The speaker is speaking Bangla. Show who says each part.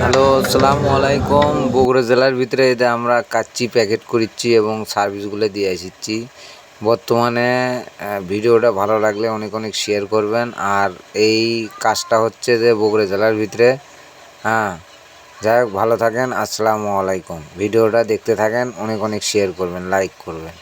Speaker 1: হ্যালো, আসসালামু আলাইকুম। বগুড়া জেলার ভিতরে এতে আমরা কাচ্চি প্যাকেট করিচ্ছি এবং সার্ভিসগুলো দিয়ে আসিচ্ছি। বর্তমানে ভিডিওটা ভালো লাগলে অনেক অনেক শেয়ার করবেন। আর এই কাজটা হচ্ছে যে বগুড়া জেলার ভিতরে। হ্যাঁ, যাই হোক, ভালো থাকেন। আসসালামু আলাইকুম। ভিডিওটা দেখতে থাকেন, অনেক অনেক শেয়ার করবেন, লাইক করবেন।